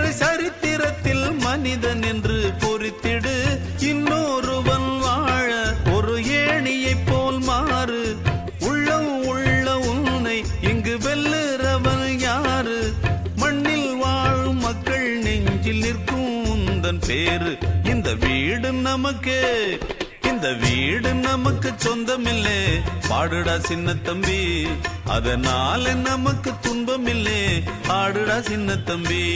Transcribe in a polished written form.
என்னை சரித்திரத்தில் மனிதன் என்று பொறித்திடு. இன்னொருவன் வாழ ஒரு ஏணியை போல் மாறு. உள்ளம் உள்ள உன்னை இங்கு வெல்லுறவன் யாரு? மண்ணில் வாழும் மக்கள் நெஞ்சில் நிற்கும் உந்தன் பேரு. இந்த வீடு நமக்கு, இந்த வீடு நமக்கு சொந்தமில்லே. பாடுடா சின்ன தம்பி, அதனால நமக்கு துன்பமில்லே. ஆடுடா சின்ன தம்பி.